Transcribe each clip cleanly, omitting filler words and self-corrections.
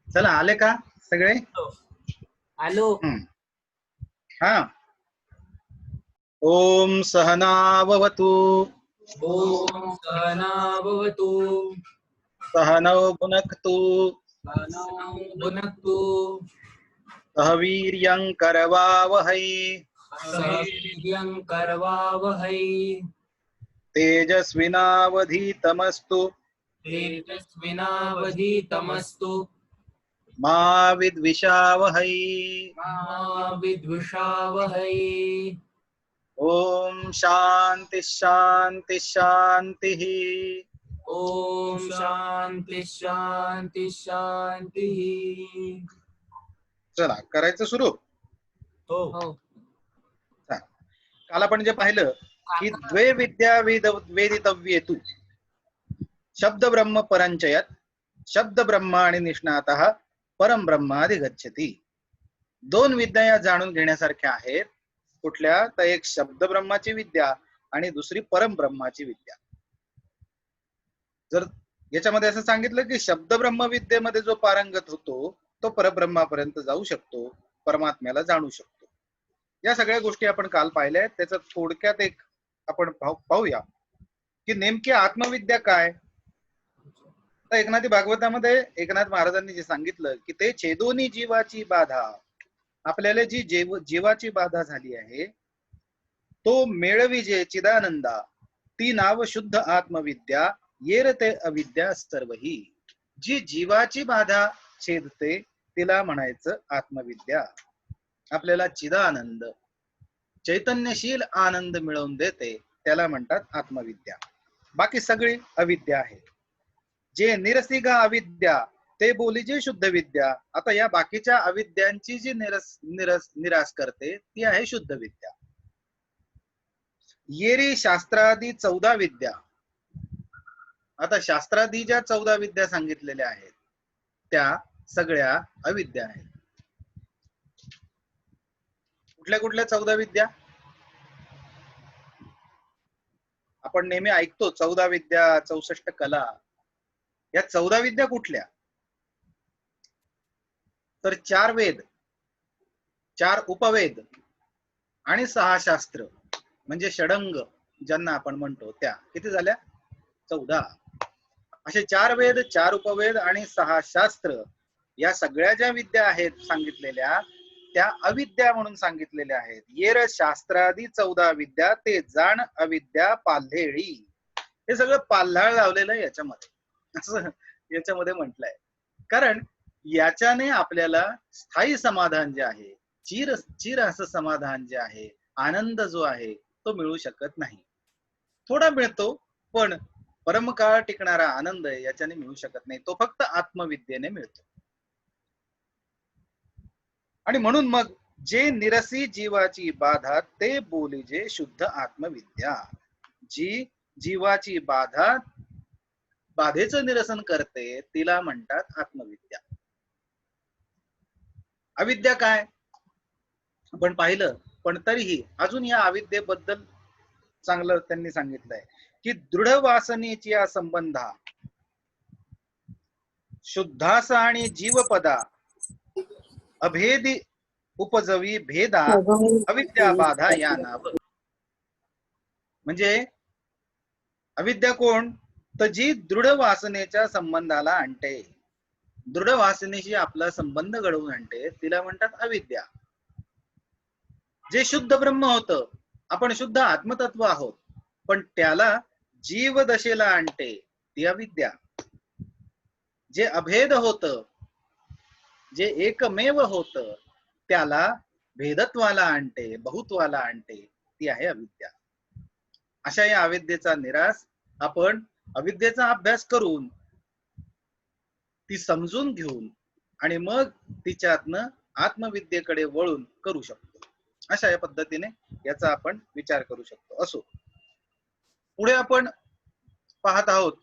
चला आले का सगळे? आलो. हा. ओम सहना भवतु. ओम सहना भवतु. सहनौ भुनक्तु. सहनौ भुनक्तु. सह वीर्यं करवावहै. सह वीर्यं करवावहै. तेजस्विनावधीतमस्तु तेजस्विनावधीतमस्तु मा विद्विषावहै. मा विद्विषावहै. ओम शांति शांति शांति. ओम शांती शांती शांती. चला करायचं सुरू. हो. काल आपण जे पाहिलं की द्वे विद्या वेदितव्येतु शब्द ब्रह्म परंचयत शब्द ब्रह्माणि निष्णातः परम ब्रह्माधिगच्छति. दोन विद्या या जाणून घेण्यासारख्या आहेत. कुठल्या? तर एक शब्द ब्रह्माची विद्या आणि दुसरी परम ब्रह्माची विद्या. जर याच्यामध्ये असं सांगितलं की शब्द ब्रह्म विद्येमध्ये जो पारंगत होतो तो परब्रह्मापर्यंत जाऊ शकतो, परमात्म्याला जाणू शकतो. या सगळ्या गोष्टी आपण काल पाहिल्या आहेत. त्याचा थोडक्यात एक आपण पाहूया की नेमकी आत्मविद्या काय. तर एकनाथी भागवतामध्ये एकनाथ महाराजांनी जे सांगितलं की ते छेदोनी जीवाची बाधा, आपल्याला जी जीवाची बाधा झाली आहे तो मेळविजे चिदानंदा, ती नाव शुद्ध आत्मविद्या येर ते अविद्या सर्वही. जी जीवाची बाधा छेदते तिला म्हणायचं आत्मविद्या. आपल्याला चिदानंद चैतन्यशील आनंद मिळवून देते त्याला म्हणतात आत्मविद्या. बाकी सगळी अविद्या आहे. जे निरसिका अविद्या ते बोलीजे शुद्ध विद्या. आता या बाकीच्या अविद्यांची जी निराश करते ती आहे शुद्ध विद्या. येरी शास्त्रादी 14 विद्या. आता शास्त्रादी ज्या 14 विद्या सांगितलेल्या आहेत त्या सगळ्या अविद्या आहेत. कुठल्या कुठल्या 14 विद्या? आपण नेहमी ऐकतो 14 विद्या, 64 कला. या 14 विद्या कुठल्या? तर 4 वेद, 4 उपवेद आणि 6 शास्त्र म्हणजे षडंग ज्यांना आपण म्हणतो त्या. किती झाल्या? 14. असे 4 वेद, 4 उपवेद आणि 6 शास्त्र या सगळ्या ज्या विद्या आहेत सांगितलेल्या त्या अविद्या म्हणून सांगितलेल्या आहेत. येर शास्त्रादी 14 विद्या ते जाण अविद्या पाल्हेळी. हे सगळं पाल्हाळ लावलेलं आहे याच्यामध्ये, असं याच्यामध्ये म्हटलंय. कारण याच्याने आपल्याला स्थायी समाधान जे आहे, चिर असं समाधान जे आहे, आनंद जो आहे तो मिळू शकत नाही. थोडा मिळतो पण परमकाळ टिकणारा आनंद याच्याने मिळू शकत नाही. तो फक्त आत्मविद्येने मिळतो. आणि म्हणून मग जे निरसी जीवाची बाधा ते बोलीजे शुद्ध आत्मविद्या. जी जीवाची बाधेचं निरसन करते तिला म्हणतात आत्मविद्या. अविद्या काय आपण पाहिलं, पण तरीही अजून या अविद्येबद्दल चांगलं त्यांनी सांगितलंय की दृढ वासनेची या संबंधा शुद्धास आणि जीवपदा अभेदी उपजवी भेदा अविद्या बाधा या नाव. म्हणजे अविद्या कोण? तर जी दृढ वासनेच्या संबंधाला आणते, दृढ वासनेशी आपला संबंध घडवून आणते तिला म्हणतात अविद्या. जे शुद्ध ब्रह्म होतं, आपण शुद्ध आत्मतत्व आहोत, पण त्याला जीव दशेला आणते ती अविद्या. जे अभेद होतं, जे एकमेव होतं त्याला भेदत्वाला आणते, बहुत्वाला आणते ती आहे अविद्या. अशा या अविद्येचा निराश आपण अविद्येचा अभ्यास करून ती समजून घेऊन आणि मग तिच्यातनं आत्मविद्येकडे वळून करू शकतो. अशा या पद्धतीने याचा आपण विचार करू शकतो. असो, पुढे आपण पाहत आहोत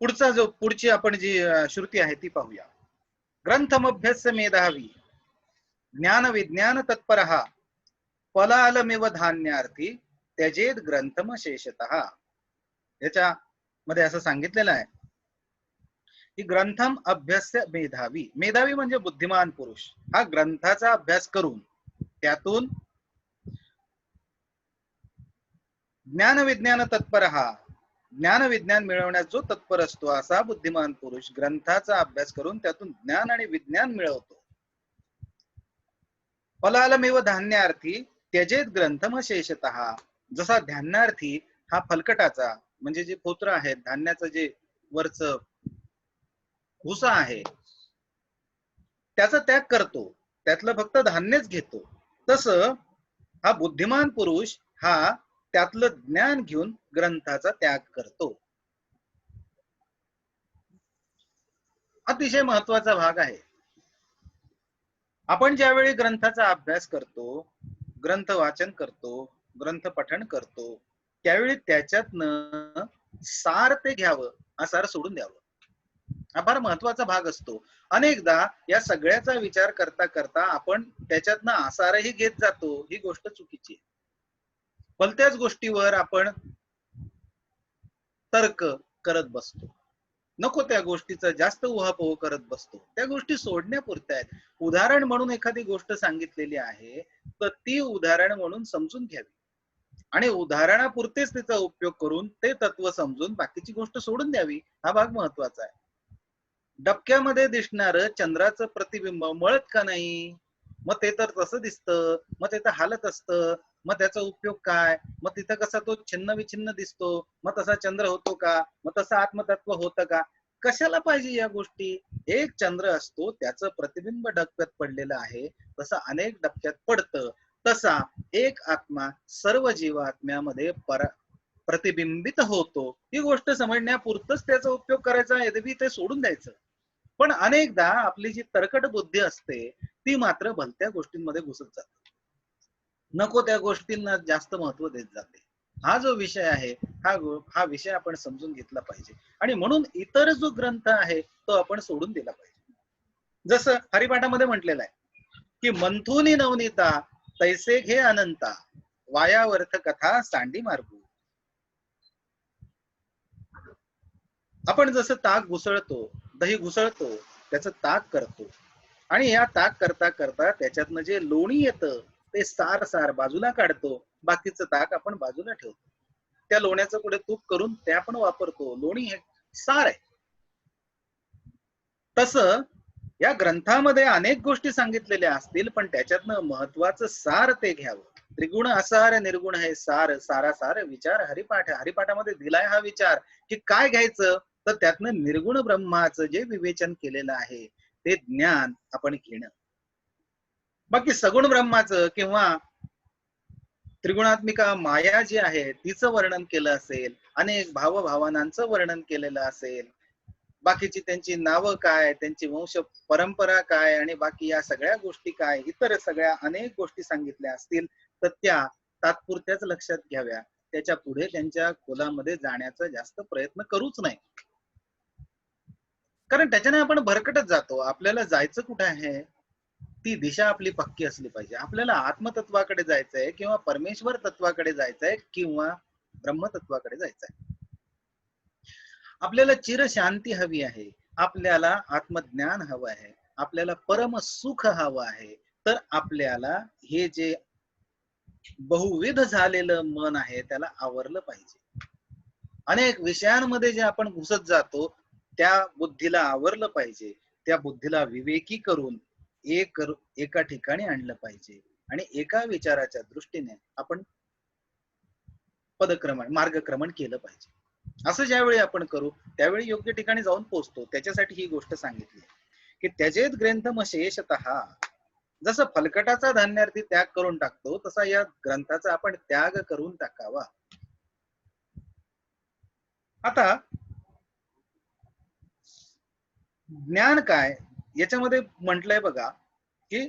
पुढची आपण जी श्रुती आहे ती पाहूया. ग्रंथमभ्यस्य मेधावी ज्ञान विज्ञान तत्परः फलालमिव धान्यार्थी त्यजेत ग्रंथम शेषतः. याच्या मध्ये असं सांगितलेलं आहे की ग्रंथम अभ्यास्य मेधावी. मेधावी म्हणजे बुद्धिमान पुरुष. हा ग्रंथाचा अभ्यास करून त्यातून ज्ञान विज्ञान तत्पर, हा ज्ञान विज्ञान मिळवण्यास जो तत्पर असतो असा बुद्धिमान पुरुष ग्रंथाचा अभ्यास करून त्यातून ज्ञान आणि विज्ञान मिळवतो. फलालमेव धान्यार्थी त्यजेत ग्रंथम शेषतः. जसा धान्यार्थी हा फलकटाचा म्हणजे जे पोत्र आहे धान्याचं जे वरच भुसा आहे त्याचा त्याग करतो, त्यातलं फक्त धान्यच घेतो, तसं हा बुद्धिमान पुरुष हा त्यातलं ज्ञान घेऊन ग्रंथाचा त्याग करतो. अतिशय महत्वाचा भाग आहे. आपण ज्यावेळी ग्रंथाचा अभ्यास करतो, ग्रंथ वाचन करतो, ग्रंथ पठण करतो, त्यावेळी त्याच्यातनं सार ते घ्यावं, हा सार सोडून द्यावं, हा फार महत्वाचा भाग असतो. अनेकदा या सगळ्याचा विचार करता करता आपण त्याच्यातनं आसारही घेत जातो, ही गोष्ट चुकीची आहे. भलत्याच गोष्टीवर आपण तर्क करत बसतो, नको त्या गोष्टीचा जास्त उहापोह करत बसतो, त्या गोष्टी सोडण्यापुरत्या आहेत. उदाहरण म्हणून एखादी गोष्ट सांगितलेली आहे तर ती उदाहरण म्हणून समजून घ्यावी आणि उदाहरणापुरतेच तिचा उपयोग करून ते तत्व समजून बाकीची गोष्ट सोडून द्यावी, हा भाग महत्वाचा आहे. डबक्यामध्ये दिसणार चंद्राचं प्रतिबिंब मळत का नाही? मग ते तर तसं दिसतं, मग ते तर हालत असतं, मग त्याचा उपयोग काय? मग तिथं कसा तो छिन्न विछिन्न दिसतो, मग तसा चंद्र होतो का? मग तसं आत्मतत्व होतं का? कशाला पाहिजे या गोष्टी? एक चंद्र असतो, त्याचं प्रतिबिंब डबक्यात पडलेलं आहे, तसं अनेक डबक्यात पडतं. तसा एक आत्मा सर्व जीवात्म्यामध्ये प्रतिबिंबित होतो, ही गोष्ट समजण्यापुरतच त्याचा उपयोग करायचा, यद्यपि ते सोडून द्यायचं. पण अनेकदा आपली जी तरकट बुद्धी असते ती मात्र भलत्या गोष्टींमध्ये घुसत जाते, नको त्या गोष्टींना जास्त महत्व देत जाते. हा जो विषय आहे हा विषय आपण समजून घेतला पाहिजे आणि म्हणून इतर जो ग्रंथ आहे तो आपण सोडून दिला पाहिजे. जसं हरिपाठामध्ये म्हटलेलं आहे की मंथुनी नवनीता तैसे घे अनंता, वायावर्थ कथा सांडी मार्गू. आपण जसं ताक घुसळतो, दही घुसळतो, त्याचं ताक करतो आणि या ताक करता करता त्याच्यातनं जे लोणी येतं ते सार सार बाजूला काढतो, बाकीचं ताक आपण बाजूला ठेवतो, त्या लोण्याचं पुढे तूप करून ते आपण वापरतो. लोणी हे सार आहे. तसं या ग्रंथामध्ये अनेक गोष्टी सांगितलेल्या असतील पण त्याच्यातनं महत्वाचं सार ते घ्यावं. त्रिगुण असार निर्गुण हे सार, सारासार विचार हरिपाठ. हरिपाठामध्ये दिलाय हा विचार की काय घ्यायचं, तर त्यातनं निर्गुण ब्रह्माचं जे विवेचन केलेलं आहे ते ज्ञान आपण घेणं. बाकी सगुण ब्रह्माचं किंवा त्रिगुणात्मिका माया जी आहे तिचं वर्णन केलं असेल, अनेक भावभावनांचं वर्णन केलेलं असेल, बाकीची त्यांची नावं काय, त्यांची वंश परंपरा काय आणि बाकी या सगळ्या गोष्टी काय, इतर सगळ्या अनेक गोष्टी सांगितल्या असतील तर त्या तात्पुरत्याच लक्षात घ्याव्या, त्याच्या पुढे त्यांच्या खोलामध्ये जाण्याचा जास्त प्रयत्न करूच नाही, कारण त्याच्याने आपण भरकटत जातो. आपल्याला जायचं कुठे आहे ती दिशा आपली पक्की असली पाहिजे. आपल्याला आत्मतत्वाकडे जायचंय किंवा परमेश्वर तत्वाकडे जायचंय किंवा ब्रह्मतत्वाकडे जायचंय. आपल्याला चिर शांती हवी आहे, आपल्याला आत्मज्ञान हवं आहे, आपल्याला परम सुख हवं आहे, तर आपल्याला हे जे बहुविध झालेलं मन आहे त्याला आवरलं पाहिजे. अनेक विषयांमध्ये जे आपण घुसत जातो त्या बुद्धीला आवरलं पाहिजे, त्या बुद्धीला विवेकी करून एका ठिकाणी आणलं पाहिजे आणि एका विचाराच्या दृष्टीने आपण मार्गक्रमण केलं पाहिजे. असं ज्यावेळी आपण करू त्यावेळी योग्य ठिकाणी जाऊन पोहोचतो. त्याच्यासाठी ही गोष्ट सांगितली की त्याचेत ग्रंथम शेषतः. जसं फलकटाचा धान्यार्थी त्याग करून टाकतो तसा या ग्रंथाचा आपण त्याग करून टाकावा. आता ज्ञान काय याच्यामध्ये म्हटलंय बघा की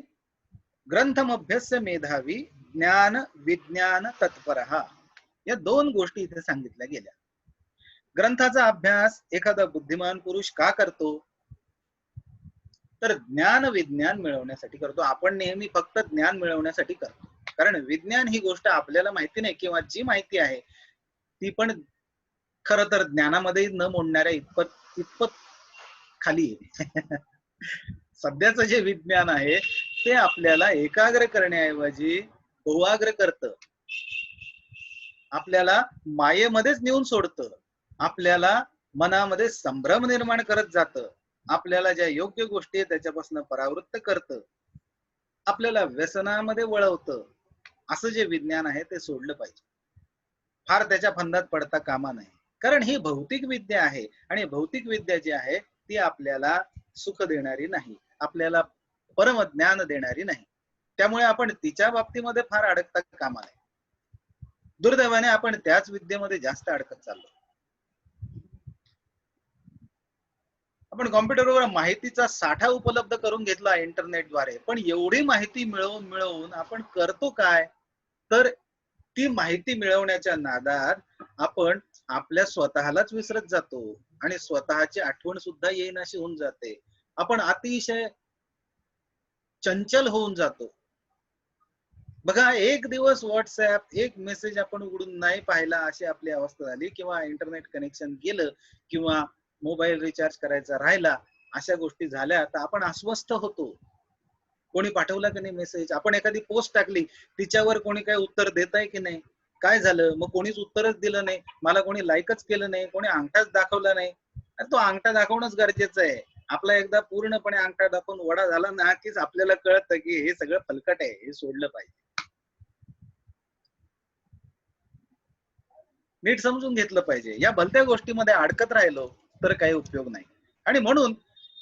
ग्रंथम अभ्यस्य मेधावी ज्ञान विज्ञान तत्परहा, या दोन गोष्टी इथे सांगितल्या गेल्या. ग्रंथाचा अभ्यास एखादा बुद्धिमान पुरुष का करतो, तर ज्ञान विज्ञान मिळवण्यासाठी करतो. आपण नेहमी फक्त ज्ञान मिळवण्यासाठी करतो, कारण विज्ञान ही गोष्ट आपल्याला माहिती नाही किंवा जी माहिती आहे ती पण खर तर ज्ञानामध्ये न मोडणाऱ्या इतपत इतपत खाली आहे. सध्याचं जे विज्ञान आहे ते आपल्याला एकाग्र करण्याऐवजी बहुआग्र करतं, आपल्याला मायेमध्येच नेऊन सोडतं, आपल्याला मनामध्ये संभ्रम निर्माण करत जातं, आपल्याला ज्या योग्य गोष्टी आहेत त्याच्यापासून परावृत्त करतं, आपल्याला व्यसनामध्ये वळवतं. असं जे विज्ञान आहे ते सोडलं पाहिजे. फार त्याच्या फंदात पडता कामा नये, कारण ही भौतिक विद्या आहे आणि भौतिक विद्या जी आहे ती आपल्याला सुख देणारी नाही, आपल्याला परमज्ञान देणारी नाही. त्यामुळे आपण तिच्या बाबतीमध्ये फार अडकता कामा नये. दुर्दैवाने आपण त्याच विद्येमध्ये जास्त अडकत चाललो. आपण कॉम्प्युटरवर माहितीचा साठा उपलब्ध करून घेतला इंटरनेटद्वारे, पण एवढी माहिती मिळवून मिळवून आपण करतो काय? तर ती माहिती मिळवण्याच्या नादात आपण आपल्या स्वतःलाच विसरत जातो आणि स्वतःची आठवण सुद्धा येईनाशी होऊन जाते. आपण अतिशय चंचल होऊन जातो. बघा, एक दिवस व्हॉट्सअप एक मेसेज आपण उघडून नाही पाहिला अशी आपली अवस्था झाली, किंवा इंटरनेट कनेक्शन गेलं, किंवा मोबाईल रिचार्ज करायचा राहिला, अशा गोष्टी झाल्या तर आपण अस्वस्थ होतो. कोणी पाठवला की नाही मेसेज, आपण एखादी पोस्ट टाकली तिच्यावर कोणी काही उत्तर देत आहे की नाही, काय झालं, मग कोणीच उत्तरच दिलं नाही, मला कोणी लाईकच केलं नाही, कोणी अंगठाच दाखवला नाही. तो अंगठा दाखवणंच गरजेचं आहे. आपला एकदा पूर्णपणे अंगठा दाखवून वडा झाला ना कीच आपल्याला कळतं की हे सगळं फलकट आहे, हे सोडलं पाहिजे. नीट समजून घेतलं पाहिजे. या भलत्या गोष्टीमध्ये अडकत राहिलो तर काही उपयोग नाही, आणि म्हणून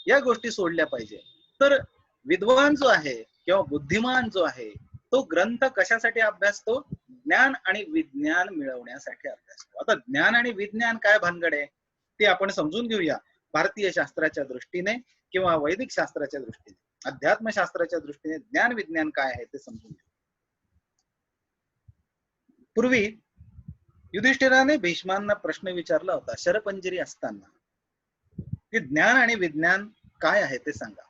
या गोष्टी सोडल्या पाहिजे. तर विद्वान जो आहे किंवा बुद्धिमान जो आहे तो ग्रंथ कशासाठी अभ्यासतो? ज्ञान आणि विज्ञान मिळवण्यासाठी अभ्यासतो. आता ज्ञान आणि विज्ञान काय भानगड आहे ते आपण समजून घेऊया. भारतीय शास्त्राच्या दृष्टीने किंवा वैदिक शास्त्राच्या दृष्टीने, अध्यात्मशास्त्राच्या दृष्टीने ज्ञान विज्ञान काय आहे ते समजून घेऊ. पूर्वी युधिष्ठिराने भीष्मांना प्रश्न विचारला होता शरपंजरी असताना, की ज्ञान आणि विज्ञान काय आहे ते सांगा.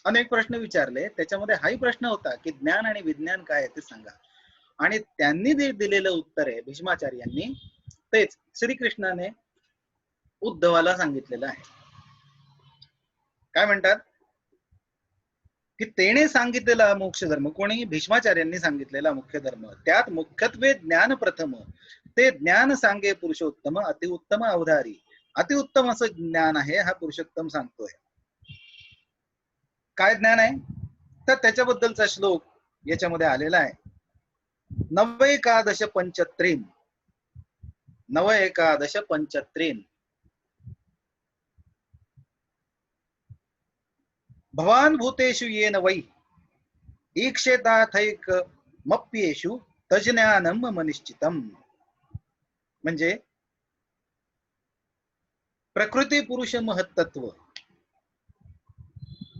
अनेक प्रश्न विचारले, त्याच्यामध्ये हाही प्रश्न होता की ज्ञान आणि विज्ञान काय आहे ते सांगा. आणि त्यांनी जे दिलेलं उत्तर आहे भीष्माचार्यांनी, तेच श्रीकृष्णाने उद्धवाला सांगितलेलं आहे. काय म्हणतात की तेने सांगितलेला मोक्ष धर्म, कोणी? भीष्माचार्यांनी सांगितलेला मुख्य धर्म, त्यात मुख्यत्वे ज्ञान प्रथम, ते ज्ञान सांगे पुरुषोत्तम अतिउत्तम अवधारी. अतिउत्तम असं ज्ञान आहे, हा पुरुषोत्तम सांगतोय. काय ज्ञान आहे? तर त्याच्याबद्दलचा श्लोक याच्यामध्ये आलेला आहे. नव एकादश पंचत्रीन, नव एकादश पंचत्रीन, भवान भूतेषु येन वै ईक्षेताथैक मप्येषु तज्ज्ञानम मनिश्चितम. म्हणजे प्रकृती पुरुष महत्त्व,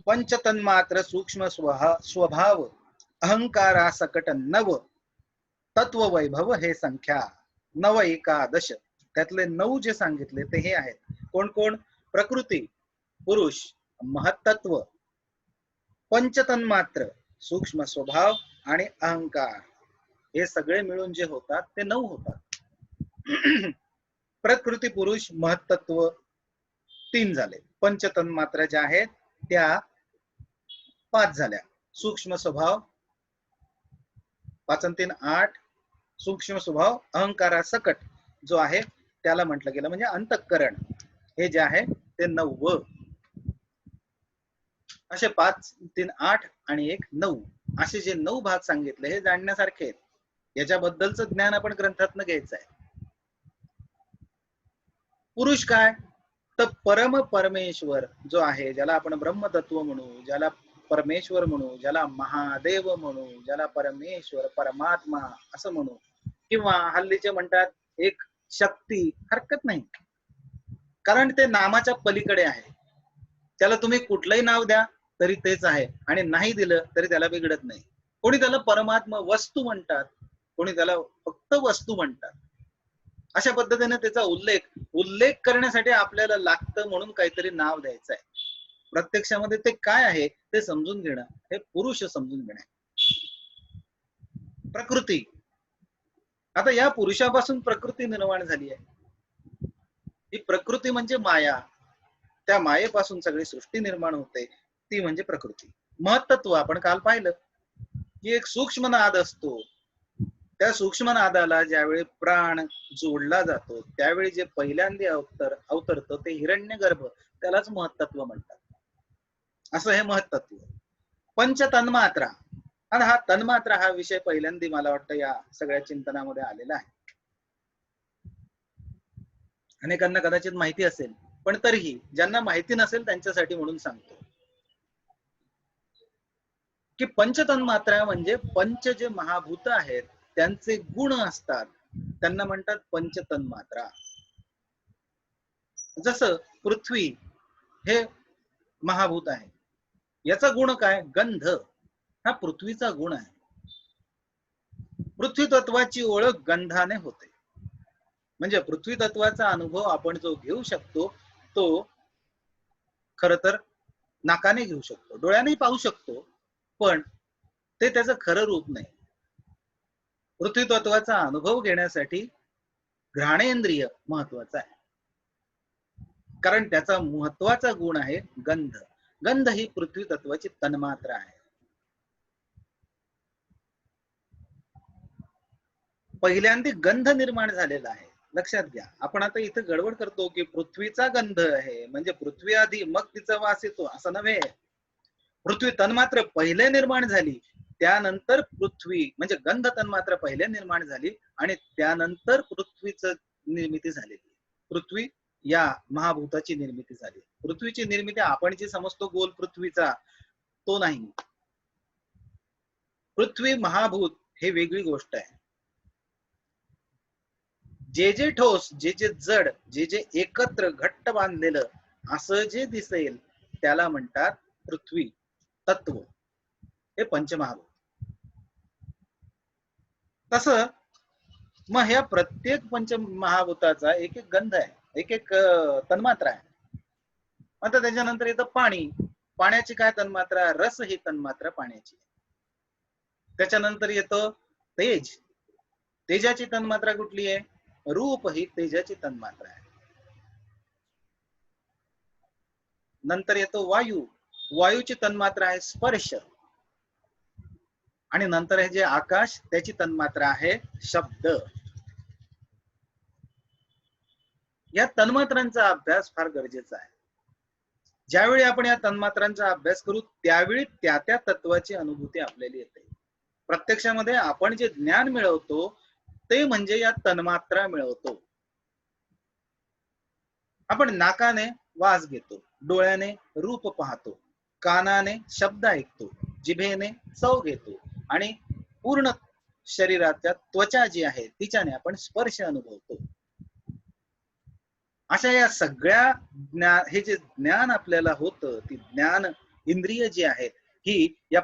पंचतन्मात्र सूक्ष्म स्वभाव, अहंकारा सकट नव, तत्व वैभव हे संख्या. नव एकादश, त्यातले 9 जे सांगितले ते हे आहेत. कोण कोण? प्रकृती, पुरुष, महत्त्व, पंचतन्मात्र, सूक्ष्म स्वभाव आणि अहंकार, हे सगळे मिळून जे होतात ते 9 होतात. प्रकृती, पुरुष, महत्त्व 3 झाले, पंचतन्मात्रा ज्या आहेत त्या 5 झाल्या, सूक्ष्म स्वभाव 5 आणि 3 8, सूक्ष्म स्वभाव अहंकारा सकट जो आहे त्याला म्हटलं गेलं म्हणजे अंतःकरण, हे जे आहे ते 9. असे 5 3 8 आणि 1 9, असे जे 9 भाग सांगितले हे जाणण्यासारखे आहेत. याच्याबद्दलचं ज्ञान आपण ग्रंथातनं घ्यायचं आहे. पुरुष काय? तर परम परमेश्वर जो आहे, ज्याला आपण ब्रह्मतत्व म्हणू, ज्याला परमेश्वर म्हणू, ज्याला महादेव म्हणू, ज्याला परमेश्वर परमात्मा असं म्हणू, किंवा हल्लीचे म्हणतात एक शक्ती, हरकत नाही, कारण ते नामाच्या पलीकडे आहे. त्याला तुम्ही कुठलंही नाव द्या तरी तेच आहे, आणि नाही दिलं तरी त्याला बिघडत नाही. कोणी त्याला परमात्मा वस्तू म्हणतात, कोणी त्याला फक्त वस्तू म्हणतात. अशा पद्धतीने त्याचा उल्लेख करण्यासाठी आपल्याला लागतं म्हणून काहीतरी नाव द्यायचं आहे. प्रत्यक्षामध्ये ते काय आहे ते समजून घेणं, हे पुरुष समजून घेणं. प्रकृती, आता या पुरुषापासून प्रकृती निर्माण झाली आहे. ही प्रकृती म्हणजे माया. त्या मायेपासून सगळी सृष्टी निर्माण होते, ती म्हणजे प्रकृती. महत्त्व आपण काल पाहिलं की एक सूक्ष्म नाद असतो. त्या सूक्ष्म नादाला ज्यावेळी प्राण जोडला जातो त्यावेळी जे पहिल्यांदा अवतरतं ते हिरण्यगर्भ, त्यालाच महत्त्व म्हणतात. असं हे महत्त्व. पंच तन्मात्रा, आणि हा तन्मात्रा हा विषय पहिल्यांदा मला वाटतं या सगळ्या चिंतनामध्ये आलेला आहे. अनेकांना कदाचित माहिती असेल, पण तरीही ज्यांना माहिती नसेल त्यांच्यासाठी म्हणून सांगतो की पंचतन्मात्रा म्हणजे पंच जे महाभूत आहेत त्यांचे गुण असतात, त्यांना म्हणतात पंचतन्मात्रा. जसं पृथ्वी हे महाभूत आहे, याचा गुण काय? गंध. हा पृथ्वीचा गुण आहे. पृथ्वी तत्वाची ओळख गंधाने होते. म्हणजे पृथ्वी तत्वाचा अनुभव आपण जो घेऊ शकतो तो खर तर नाकाने घेऊ शकतो, डोळ्याने पाहू शकतो, पण ते त्याचं खरं रूप नाही. पृथ्वी तत्वाचा अनुभव घेण्यासाठी घ्राणेंद्रिय महत्वाचा आहे, कारण त्याचा महत्वाचा गुण आहे गंध. गंध ही पृथ्वी तत्वाची तन्मात्रा आहे. पहिल्यांदा गंध निर्माण झालेला आहे. लक्षात घ्या, आपण आता इथे गडबड करतो की पृथ्वीचा गंध आहे म्हणजे पृथ्वी आधी मग तिचा वास येतो, असं नव्हे. पृथ्वी तन्मात्र पहिले निर्माण झाली, त्यानंतर पृथ्वी म्हणजे गंध तन्मात्र पहिले निर्माण झाली आणि त्यानंतर पृथ्वीचं निर्मिती झालेली. पृथ्वी या महाभूताची निर्मिती झाली. पृथ्वीची निर्मिती आपण जी समजतो गोल पृथ्वीचा तो नाही. पृथ्वी महाभूत हे वेगळी गोष्ट आहे. जे जे ठोस, जे जे जड, जे जे एकत्र घट्ट बांधलेलं असं जे दिसेल त्याला म्हणतात पृथ्वी तत्व, हे पंचमहाभूत. तस मग ह्या प्रत्येक पंचमहाभूताचा एक एक गंध आहे, एक एक तन्मात्रा आहे. आता त्याच्यानंतर येतं पाणी. पाण्याची काय तन्मात्रा? रस ही तन्मात्रा पाण्याची. त्याच्यानंतर येतं तेज. तेजाची तन्मात्रा कुठली आहे? रूप ही तेजाची तन्मात्रा आहे. नंतर येतो वायू. वायूची तन्मात्रा आहे स्पर्श. आणि नंतर हे जे आकाश त्याची तन्मात्रा आहे शब्द. या तन्मात्रांचा अभ्यास फार गरजेचा आहे. ज्यावेळी आपण या तन्मात्रांचा अभ्यास करू त्यावेळी त्या त्या तत्वाची अनुभूती आपल्याला येते. प्रत्यक्षामध्ये आपण जे ज्ञान मिळवतो ते म्हणजे या तन्मात्रा मिळवतो. आपण नाकाने वास घेतो, डोळ्याने रूप पाहतो, कानाने शब्द ऐकतो, जिभेने चव घेतो आणि पूर्ण शरीराच्या त्वचा जी आहे तिच्याने आपण स्पर्श अनुभवतो. अशा या सगळ्या हे जे ज्ञान आपल्याला होतं ती ज्ञान इंद्रिय जी आहेत ही या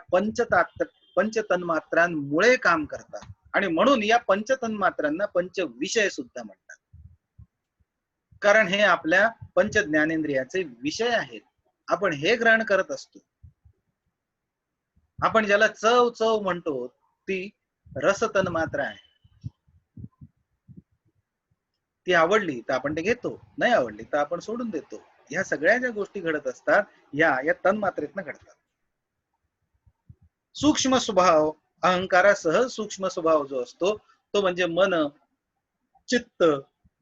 पंचतन्मात्रांमुळे काम करतात. आणि म्हणून या पंचतन्मात्रांना पंचविषय सुद्धा म्हणतात, कारण हे आपल्या पंच ज्ञानेंद्रियाचे विषय आहेत. आपण हे ग्रहण करत असतो. आपण ज्याला चव चव म्हणतो ती रस तन्मात्रा आहे. ती आवडली तर आपण ते घेतो, नाही आवडली तर आपण सोडून देतो. ह्या सगळ्या ज्या गोष्टी घडत असतात या तन्मात्रेतनं घडतात. सूक्ष्म स्वभाव, अहंकारासह सूक्ष्म स्वभाव जो असतो तो म्हणजे मन, चित्त,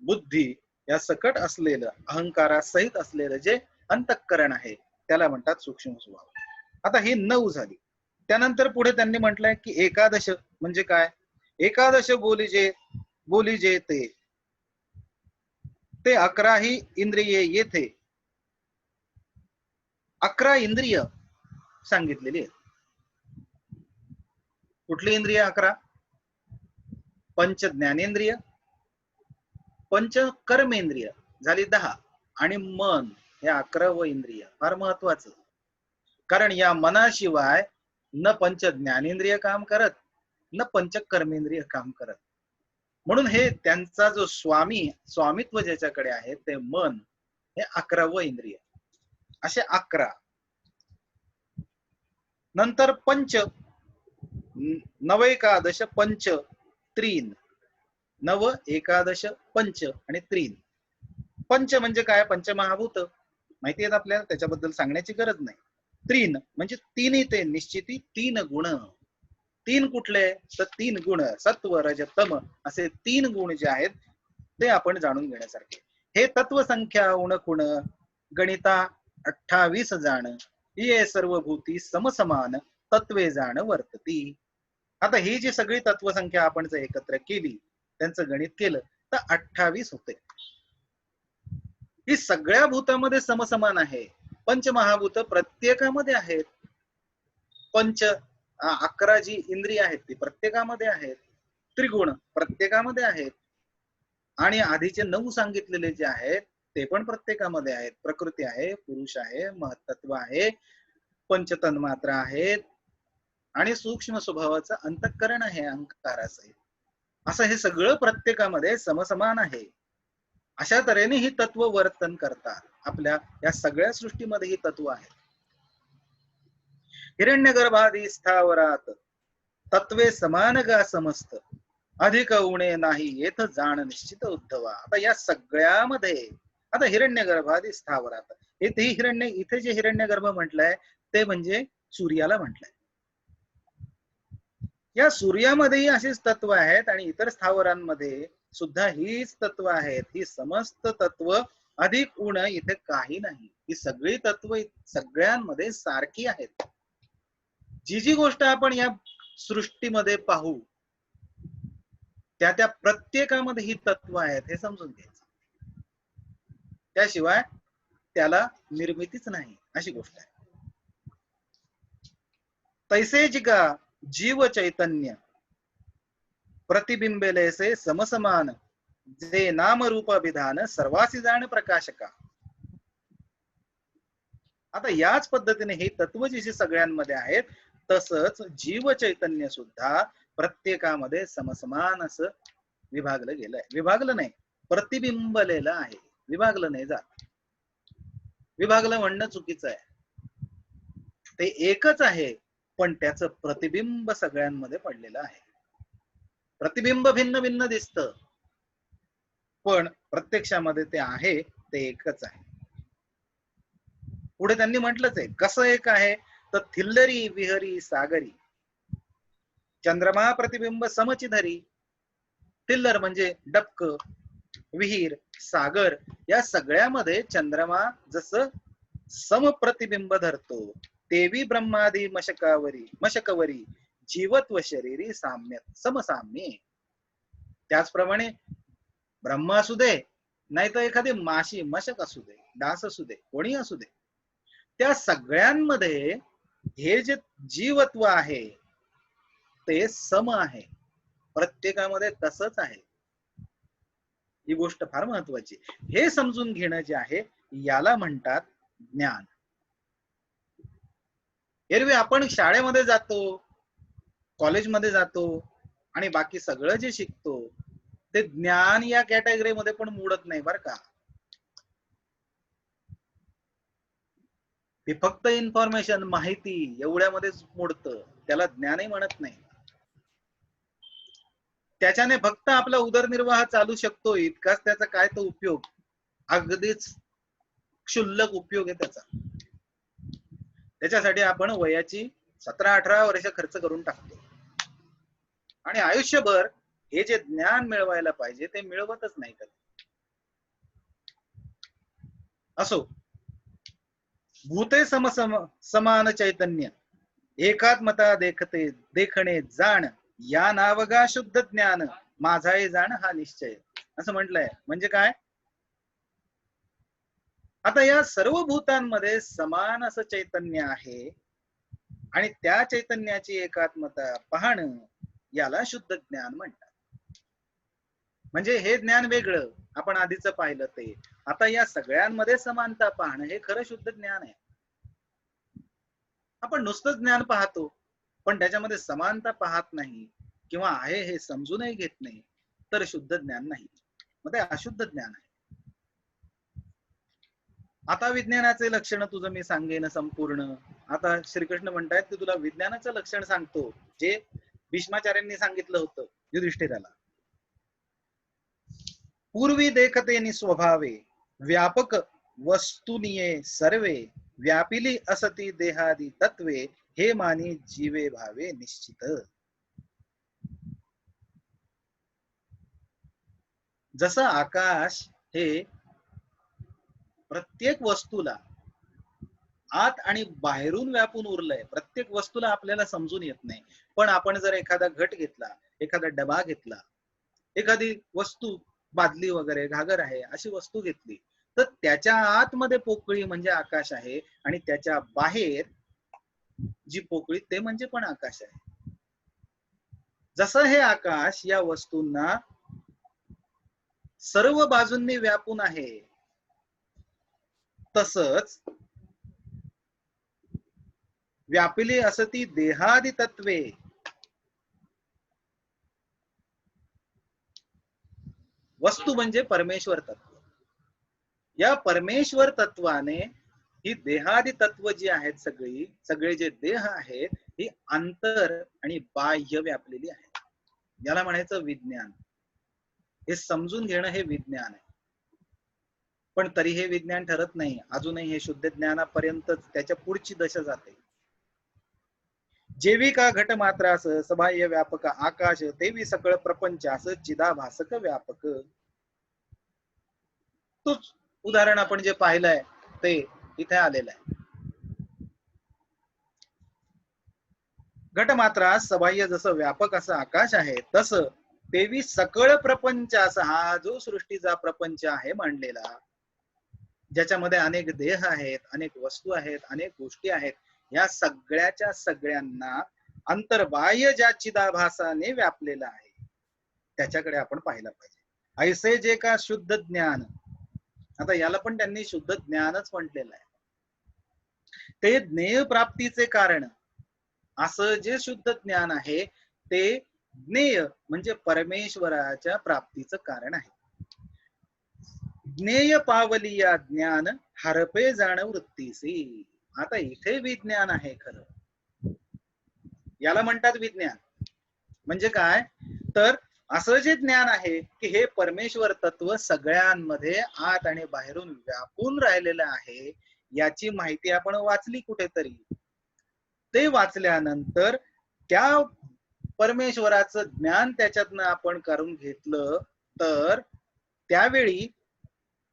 बुद्धी या सकट असलेलं अहंकारासहित असलेलं जे अंतःकरण आहे त्याला म्हणतात सूक्ष्म स्वभाव. आता ही 9 झाली. त्यानंतर पुढे त्यांनी म्हटलंय की एकादश म्हणजे काय? एकादश बोली जे ते 11 ही इंद्रिये येथे. 11 इंद्रिय सांगितलेली आहेत. कुठली इंद्रिय 11? पंच ज्ञानेंद्रिय, पंच कर्मेंद्रिय झाली 10 आणि मन हे 11व इंद्रिय. फार महत्वाचं, कारण या मनाशिवाय न पंच ज्ञानेंद्रिय काम करत न पंच कर्मेंद्रिय काम करत. म्हणून हे त्यांचा जो स्वामित्व ज्याच्याकडे आहे ते मन हे 11व इंद्रिय. असे 11. नंतर पंच, नवएकादश पंच त्रीन. नव एकादश पंच आणि त्रीन. पंच म्हणजे काय? पंचमहाभूत माहिती आहेत आपल्याला, त्याच्याबद्दल सांगण्याची गरज नाही. त्रीन म्हणजे तिन्ही, ते निश्चिती तीन गुण. तीन कुठले? तर तीन गुण, सत्व रज तम असे तीन गुण जे आहेत ते आपण जाणून घेण्यासारखे. हे तत्वसंख्या उणकुण गणिता 28 जाण, ये सर्व भूती समसमान तत्वे जाण वर्तती. आता ही जी सगळी तत्वसंख्या आपण जर एकत्र केली, त्यांचं गणित केलं तर 28 होते. ही सगळ्या भूतामध्ये समसमान आहे. पंचमहाभूत प्रत्येकामध्ये आहेत. पंच 11 जी इंद्रिय आहेत ती प्रत्येकामध्ये आहेत. त्रिगुण प्रत्येकामध्ये आहेत. आणि आधीचे 9 सांगितलेले जे आहेत ते पण प्रत्येकामध्ये आहेत. प्रकृती आहे, पुरुष आहे, महत्त्व आहे, पंचतन्मात्रा आहेत आणि सूक्ष्म स्वभावाचं अंतःकरण आहे, अहंकार आहे. असं हे सगळं प्रत्येकामध्ये समसमान आहे. अशा तऱ्हेने ही तत्व वर्तन करतात. आपल्या या सगळ्या सृष्टीमध्ये ही तत्व आहेत. हिरण्यगर्भादी स्थावरात तत्वे समान गा समस्त, अधिक उणे नाही येथ जाण निश्चित उद्धवा. आता या सगळ्यामध्ये आता हिरण्यगर्भादी स्थावरात, इथे जे हिरण्यगर्भ म्हटलंय ते म्हणजे सूर्याला म्हटलंय. या सूर्यामध्येही अशीच तत्व आहेत आणि इतर स्थावरांमध्ये सुद्धा हीच तत्व आहेत. ही समस्त तत्व अधिक उण इथे काही नाही. ही सगळी तत्व सगळ्यांमध्ये सारखी आहेत. जी जी गोष्ट आपण या सृष्टीमध्ये पाहू त्या त्या प्रत्येकामध्ये ही तत्व आहेत हे समजून घ्यायचं. त्याशिवाय त्याला निर्मितीच नाही अशी गोष्ट आहे. तैसे जिका जीव चैतन्य प्रतिबिंबेलेसे समसमान, जे नाम रूप विधान सर्वासी जाण प्रकाशका. आता याच पद्धतीने हे तत्व जसे सगळ्यांमध्ये आहेत तसंच जीव चैतन्य सुद्धा प्रत्येकामध्ये समसमान असं विभागलं गेलंय. विभागलं नाही, प्रतिबिंबलेलं आहे. विभागलं नाही जात. विभागलं म्हणणं चुकीचं आहे. ते एकच आहे पण त्याचं प्रतिबिंब सगळ्यांमध्ये पडलेलं आहे. प्रतिबिंब भिन्न भिन्न दिसतं पण प्रत्यक्षामध्ये ते आहे ते एकच आहे. पुढे त्यांनी म्हटलंच आहे कसं एक आहे तर थिल्लरी विहरी सागरी, चंद्रमा प्रतिबिंब समचिधरी. थिल्लर म्हणजे डबक, विहीर, सागर या सगळ्यामध्ये चंद्रमा जसं समप्रतिबिंब धरतो तेवी ब्रह्मादी मशकवरी जीवत्व शरीरी साम्य समसाम्ये. त्याचप्रमाणे ब्रह्म असू दे नाही तर एखादी माशी मशक असू दे, डास असू दे, कोणी असू दे, त्या सगळ्यांमध्ये हे जे जीवत्व आहे ते सम आहे. प्रत्येकामध्ये तसंच आहे. ही गोष्ट फार महत्वाची. हे समजून घेणं जे आहे याला म्हणतात ज्ञान. एरवी आपण शाळेमध्ये जातो, कॉलेजमध्ये जातो आणि बाकी सगळं जे शिकतो ते ज्ञान या कॅटेगरीमध्ये पण मोडत नाही बरं का. हे फक्त इन्फॉर्मेशन, माहिती एवढ्यामध्येच मोडतं, त्याला ज्ञानही म्हणत नाही. त्याच्याने फक्त आपला उदरनिर्वाह चालू शकतो इतकाच त्याचा काय तो उपयोग, अगदीच क्षुल्लक उपयोग आहे त्याचा. त्याच्यासाठी आपण वयाची 17-18 वर्ष खर्च करून टाकतो आणि आयुष्यभर हे जे ज्ञान मिळवायला पाहिजे ते मिळवतच नाही कधी. असो, भूते समान चैतन्य एकात्मता देखते देखणे जाण, या नावगा शुद्ध ज्ञान माझाही जाण हा निश्चय असं म्हटलंय. म्हणजे काय? आता या सर्व भूतांमध्ये समान असं चैतन्य आहे आणि त्या चैतन्याची एकात्मता पाहणं याला शुद्ध ज्ञान म्हणतात. म्हणजे हे ज्ञान वेगळं आपण आधीच पाहिलं ते. आता या सगळ्यांमध्ये समानता पाहणं हे खरं शुद्ध ज्ञान आहे. आपण नुसतं ज्ञान पाहतो पण त्याच्यामध्ये समानता पाहत नाही किंवा आहे हे समजूनही घेत नाही तर शुद्ध ज्ञान नाही, मग ते अशुद्ध ज्ञान आहे. आता विज्ञानाचे लक्षण तुझं मी सांगेन संपूर्ण. आता श्रीकृष्ण म्हणतायत की तुला विज्ञानाचं लक्षण सांगतो जे भीष्माचार्यांनी सांगितलं होतं युधिष्ठिराला. पूर्वी देखते नि स्वभावे व्यापक वस्तुनिये सर्वे व्यापिली असती देहादी तत्वे हे मानी जीवे भावे निश्चित. जसं आकाश हे प्रत्येक वस्तूला आत आणि बाहेरून व्यापून उरलंय, प्रत्येक वस्तूला आपल्याला समजून येत नाही, पण आपण जर एखादा घट घेतला, एखादा डबा घेतला, एखादी वस्तू बादली वगैरे घागर आहे अशी वस्तू घेतली, तर त्याच्या आतमध्ये पोकळी म्हणजे आकाश आहे आणि त्याच्या बाहेर जी पोकळी ते म्हणजे पण आकाश आहे. जसं हे आकाश या वस्तूंना सर्व बाजूंनी व्यापून आहे, तसंच व्यापिली असती देहादी तत्वे वस्तू म्हणजे परमेश्वर तत्व. या परमेश्वर तत्वाने ही देहादी तत्व जी आहेत सगळे जे देह आहेत ही अंतर आणि बाह्य व्यापलेली आहेत. याला म्हणायचं विज्ञान. हे समजून घेणं हे विज्ञान आहे. पण तरी हे विज्ञान ठरत नाही, अजूनही हे शुद्ध ज्ञानापर्यंत त्याच्या पुढची दशा जाते. जेविका घट मात्रास सबाह्य व्यापक आकाश तेवी सकळ प्रपंचास चिदाभासक व्यापक. तोच उदाहरण आपण जे पाहिलंय ते इथे आलेलं आहे. घटमात्रास सबाह्य जसं व्यापक असं आकाश आहे, तसं तेवी सकळ प्रपंच असा हा जो सृष्टीचा प्रपंच आहे मांडलेला, ज्याच्यामध्ये अनेक देह आहेत, अनेक वस्तू आहेत, अनेक गोष्टी आहेत, या सगळ्याच्या सगळ्यांना अंतर्बाह्य ज्या चिदाभासाने व्यापलेला आहे त्याच्याकडे आपण पाहिलं पाहिजे. ऐसे जे का शुद्ध ज्ञान, आता याला पण त्यांनी शुद्ध ज्ञानच म्हटलेलं आहे, ते ज्ञेय प्राप्तीचे कारण असं जे शुद्ध ज्ञान आहे ते ज्ञेय म्हणजे परमेश्वराच्या प्राप्तीचं कारण आहे. ज्ञेय पावलिया ज्ञान हरपे जाण वृत्तीसी. आता इथे विज्ञान आहे खरं, याला म्हणतात विज्ञान. म्हणजे काय तर असं जे ज्ञान आहे की हे परमेश्वर तत्व सगळ्यांमध्ये आत आणि बाहेरून व्यापून राहिलेलं आहे, याची माहिती आपण वाचली कुठेतरी. ते वाचल्यानंतर त्या परमेश्वराचं ज्ञान त्याच्यातनं आपण करून घेतलं तर त्यावेळी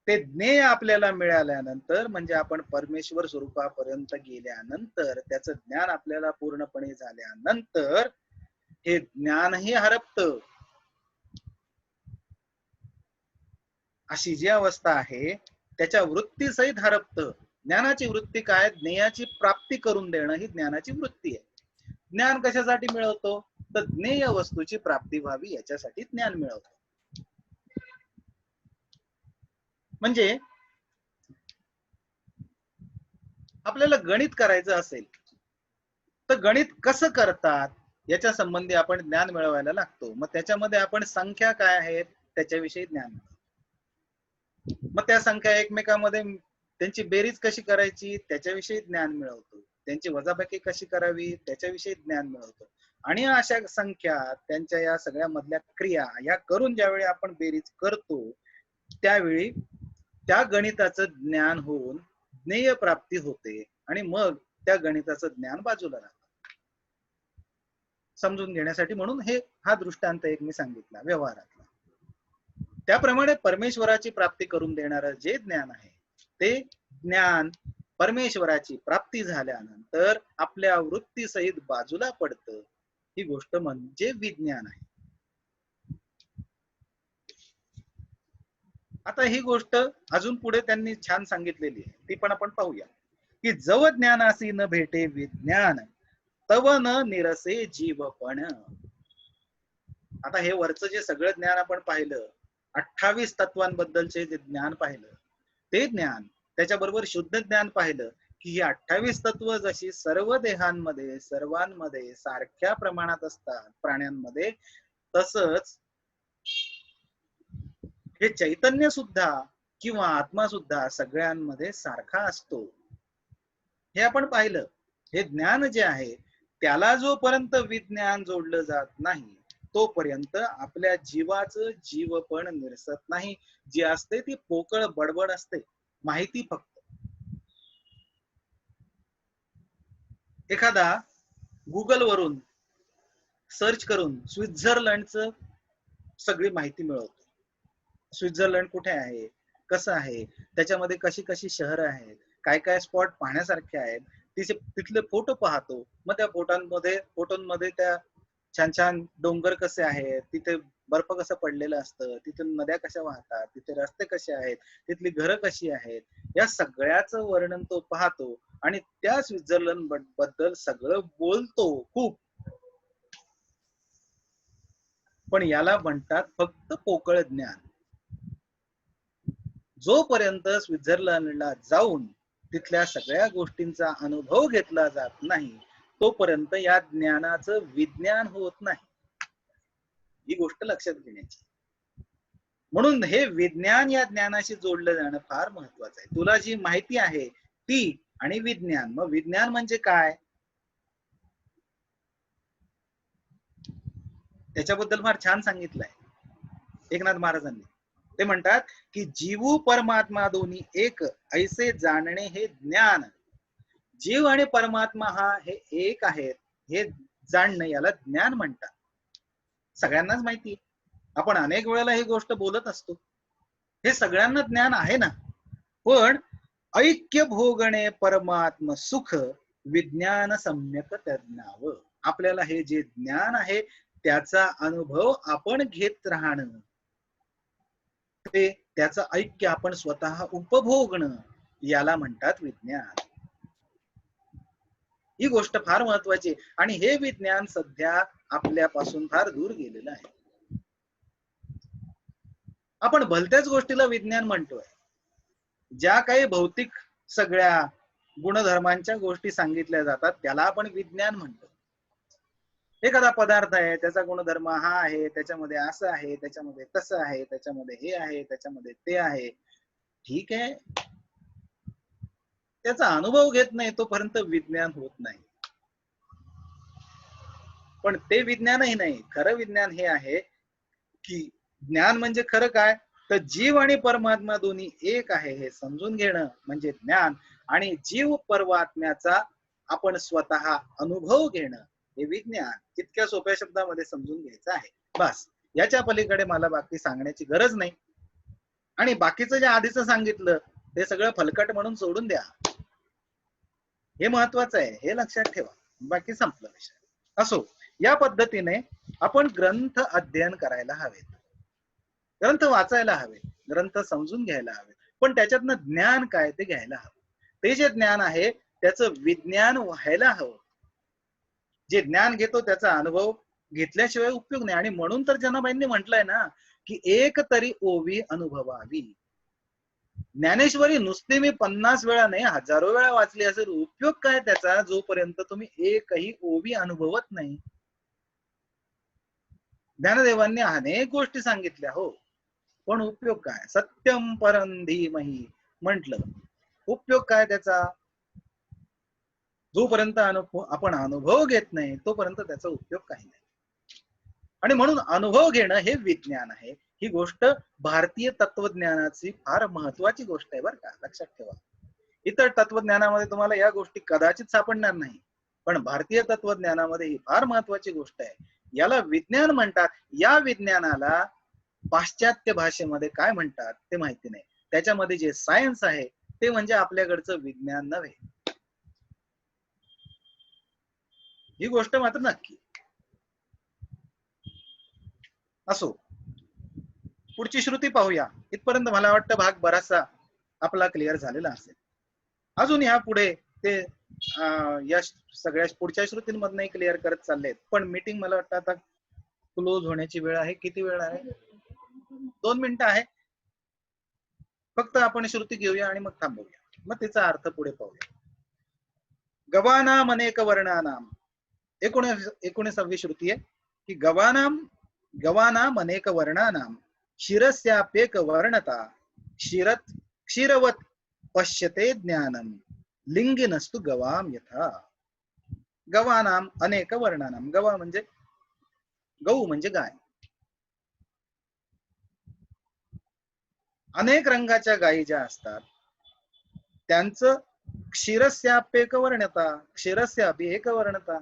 ते ज्ञेय आपल्याला मिळाल्यानंतर म्हणजे आपण परमेश्वर स्वरूपापर्यंत गेल्यानंतर त्याचं ज्ञान आपल्याला पूर्णपणे झाल्यानंतर हे ज्ञानही हरपतं. अशी जी अवस्था आहे त्याच्या वृत्तीसहित हरपतं. ज्ञानाची वृत्ती काय? ज्ञेयाची प्राप्ती करून देणं ही ज्ञानाची वृत्ती आहे. ज्ञान कशासाठी मिळवतो तर ज्ञेय वस्तूची प्राप्ती व्हावी याच्यासाठी ज्ञान मिळवतो. म्हणजे आपल्याला गणित करायचं असेल तर गणित कसं करतात याच्या संबंधी आपण ज्ञान मिळवायला लागतो. मग त्याच्यामध्ये आपण संख्या काय आहेत त्याच्याविषयी ज्ञान मिळवतो. मग त्या संख्या एकमेकांमध्ये त्यांची बेरीज कशी करायची त्याच्याविषयी ज्ञान मिळवतो. त्यांची वजाबाकी कशी करावी त्याच्याविषयी ज्ञान मिळवतो. आणि अशा संख्या त्यांच्या या सगळ्या मधल्या क्रिया या करून ज्यावेळी आपण बेरीज करतो त्यावेळी त्या गणिताचं ज्ञान होऊन ज्ञेय प्राप्ती होते आणि मग त्या गणिताचं ज्ञान बाजूला राहतं. समजून घेण्यासाठी म्हणून हा दृष्टांत एक मी सांगितला व्यवहारातला. त्याप्रमाणे परमेश्वराची प्राप्ती करून देणारं जे ज्ञान आहे ते ज्ञान परमेश्वराची प्राप्ती झाल्यानंतर आपल्या वृत्तीसहित बाजूला पडतं. ही गोष्ट म्हणजे विज्ञान आहे. आता ही गोष्ट अजून पुढे त्यांनी छान सांगितलेली आहे, ती पण आपण पाहूया की जव ज्ञानासी न भेटे विज्ञान तव न निरसे जीवपण. आता हे वरचं जे सगळं ज्ञान आपण पाहिलं, 28 तत्वांबद्दलचे जे ज्ञान पाहिलं ते ज्ञान, त्याच्याबरोबर शुद्ध ज्ञान पाहिलं की ही 28 तत्व जशी सर्व देहांमध्ये सर्वांमध्ये सारख्या प्रमाणात असतात प्राण्यांमध्ये, तसंच हे चैतन्य सुद्धा किंवा आत्मा सुद्धा सगळ्यांमध्ये सारखा असतो हे आपण पाहिलं. हे ज्ञान जे आहे त्याला जोपर्यंत विज्ञान जोडलं जात नाही तोपर्यंत आपल्या जीवाचं जीवपण निरसत नाही. जी असते ती पोकळ बडबड असते, माहिती फक्त. एखादा गुगल वरून सर्च करून स्वित्झर्लंडचं सगळी माहिती मिळवतो. स्वित्झर्लंड कुठे आहे, कसं आहे, त्याच्यामध्ये कशी कशी शहरं आहेत, काय काय स्पॉट पाहण्यासारखे आहेत, तिथले फोटो पाहतो. मग त्या फोटोंमध्ये त्या छान छान डोंगर कसे आहेत, तिथे बर्फ कसं पडलेलं असतं, तिथून नद्या कशा वाहतात, तिथे रस्ते कसे आहेत, तिथली घरं कशी आहेत, या सगळ्याचं वर्णन तो पाहतो आणि त्या स्वित्झर्लंड बद्दल सगळं बोलतो खूप. पण याला म्हणतात फक्त पोकळ ज्ञान. जोपर्यंत स्वित्झर्लंडला जाऊन तिथल्या सगळ्या गोष्टींचा अनुभव घेतला जात नाही, तोपर्यंत या ज्ञानाचं विज्ञान होत नाही. ही गोष्ट लक्षात घेण्याची. म्हणून हे विज्ञान या ज्ञानाशी जोडलं जाणं फार महत्वाचं आहे. तुला जी माहिती आहे ती आणि विज्ञान. मग विज्ञान म्हणजे काय, त्याच्याबद्दल फार छान सांगितलंय एकनाथ महाराजांनी. ते म्हणतात की जीव परमात्मा दोन्ही एक ऐसे जाणणे हे ज्ञान. जीव आणि परमात्मा हा हे एक आहेत हे जाणणं याला ज्ञान म्हणतात. सगळ्यांनाच माहिती, आपण अनेक वेळेला ही गोष्ट बोलत असतो, हे सगळ्यांना ज्ञान आहे ना. पण ऐक्य भोगणे परमात्म सुख विज्ञान सम्यक तज्ञाव. आपल्याला हे जे ज्ञान आहे त्याचा अनुभव आपण घेत राहणं, ते त्याचं ऐक्य आपण स्वतः उपभोगणं, याला म्हणतात विज्ञान. ही गोष्ट फार महत्वाची. आणि हे विज्ञान सध्या आपल्यापासून फार दूर गेलेलं आहे. आपण भलत्याच गोष्टीला विज्ञान म्हणतोय. ज्या काही भौतिक सगळ्या गुणधर्मांच्या गोष्टी सांगितल्या जातात त्याला आपण विज्ञान म्हणतो. एखादा पदार्थ आहे, त्याचा गुणधर्म हा आहे, त्याच्यामध्ये असं आहे, त्याच्यामध्ये तसं आहे, त्याच्यामध्ये हे आहे, त्याच्यामध्ये ते आहे, ठीक आहे. त्याचा अनुभव घेत नाही तोपर्यंत विज्ञान होत नाही. पण ते विज्ञानही नाही. खरं विज्ञान हे आहे की ज्ञान म्हणजे खरं काय, तर जीव आणि परमात्मा दोन्ही एक आहे हे समजून घेणं म्हणजे ज्ञान. आणि जीव परमात्म्याचा आपण स्वतः अनुभव घेणं हे विज्ञान. इतक्या सोप्या शब्दामध्ये समजून घ्यायचं आहे बस. याच्या पलीकडे मला बाकी सांगण्याची गरज नाही. आणि बाकीचं जे आधीच सांगितलं ते सगळं फलकट म्हणून सोडून द्या, हे महत्वाचं आहे, हे लक्षात ठेवा. बाकी संपलं विषय. असो, या पद्धतीने आपण ग्रंथ अध्ययन करायला हवेत, ग्रंथ वाचायला हवे, ग्रंथ समजून घ्यायला हवे. पण त्याच्यातनं ज्ञान काय ते घ्यायला हवं. ते जे ज्ञान आहे त्याचं विज्ञान व्हायला हवं. जे ज्ञान घेतो त्याचा अनुभव घेतल्याशिवाय उपयोग नाही. आणि म्हणून तर जनाबाईंनी म्हटलंय ना की एक तरी ओवी अनुभवावी. ज्ञानेश्वरी नुसती मी 50 वेळा नाही, हजारो वेळा वाचली असेल, उपयोग काय त्याचा जोपर्यंत तुम्ही एकही ओवी अनुभवत नाही. ज्ञानदेवांनी अनेक गोष्टी सांगितल्या हो, पण उपयोग काय. सत्यम परम धीमहि म्हटलं, उपयोग काय त्याचा. जोपर्यंत आपण अनुभव घेत नाही तोपर्यंत त्याचा उपयोग काही नाही. आणि म्हणून अनुभव घेणं हे विज्ञान आहे. ही गोष्ट भारतीय तत्वज्ञानाची फार महत्वाची गोष्ट आहे बरं का, लक्षात ठेवा. इतर तत्वज्ञानामध्ये तुम्हाला या गोष्टी कदाचित सापडणार नाही, पण भारतीय तत्वज्ञानामध्ये ही फार महत्वाची गोष्ट आहे. याला विज्ञान म्हणतात. या विज्ञानाला पाश्चात्य भाषेमध्ये काय म्हणतात ते माहिती नाही. त्याच्यामध्ये जे सायन्स आहे ते म्हणजे आपल्याकडचं विज्ञान नव्हे, ही गोष्ट मात्र नक्की. असो, पुढची श्रुती पाहूया. इथपर्यंत मला वाटतं भाग बराचसा आपला क्लिअर झालेला असेल. अजून या पुढे ते या सगळ्या पुढच्या श्रुतींमधनही क्लिअर करत चाललेत. पण मीटिंग मला वाटतं आता क्लोज होण्याची वेळ आहे. किती वेळ आहे, 2 मिनिटं आहे फक्त. आपण श्रुती घेऊया आणि मग थांबवूया, मग तिचा अर्थ पुढे पाहूया. गवानाम अनेक वर्णानाम, 19वी श्रुती आहे की गवानाम अनेक वर्णानाम क्षीरस्याप्येक वर्णता क्षीरवत पश्यते ज्ञानम लिंगिनस्तु गवाम यथा. गवानाम अनेक वर्णानाम, गवा म्हणजे गौ म्हणजे गाय. अनेक रंगाच्या गायी ज्या असतात त्यांचं क्षीरस्यापि एकवर्णता, क्षीरस्यापि एकवर्णता,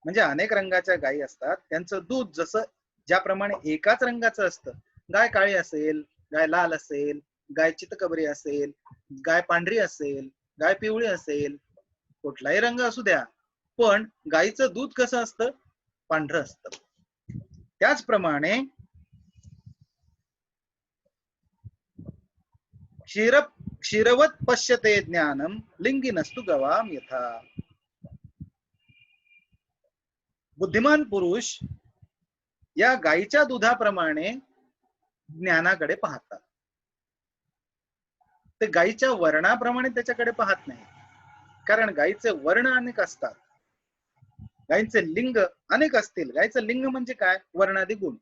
म्हणजे अनेक रंगाच्या गायी असतात त्यांचं दूध जसं ज्याप्रमाणे एकाच रंगाचं असतं, गाय काळी असेल, गाय लाल असेल, गाय चितकबरी असेल, गाय पांढरी असेल, गाय पिवळी असेल, कुठलाही रंग असू द्या, पण गायीचं दूध कसं असतं, पांढरं असतं. त्याचप्रमाणे क्षीरवत पश्यते ज्ञानम लिंगी नस्तु गवाम यथा. बुद्धिमान पुरुष या गायीच्या दुधाप्रमाणे ज्ञानाकडे पाहतात. ते गायीच्या वर्णाप्रमाणे त्याच्याकडे पाहत नाही, कारण गायीचे वर्ण अनेक असतात, गायीचे लिंग अनेक असतील. गायीचं लिंग म्हणजे काय, वर्णादी गुण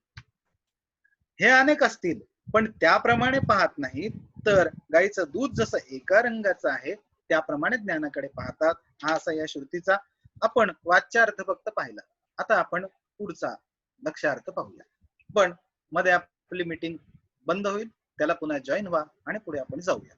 हे अनेक असतील, पण त्याप्रमाणे पाहत नाहीत. तर गायीचं दूध जसं एका रंगाचं आहे त्याप्रमाणे ज्ञानाकडे पाहतात. हा असा या श्रुतीचा आपण वाच्यार्थ फक्त पाहिला. आता आपण पुढचा लक्षार्थ पाहूया. पण मध्ये आपली मीटिंग बंद होईल, त्याला पुन्हा जॉईन व्हा आणि पुढे आपण जाऊया.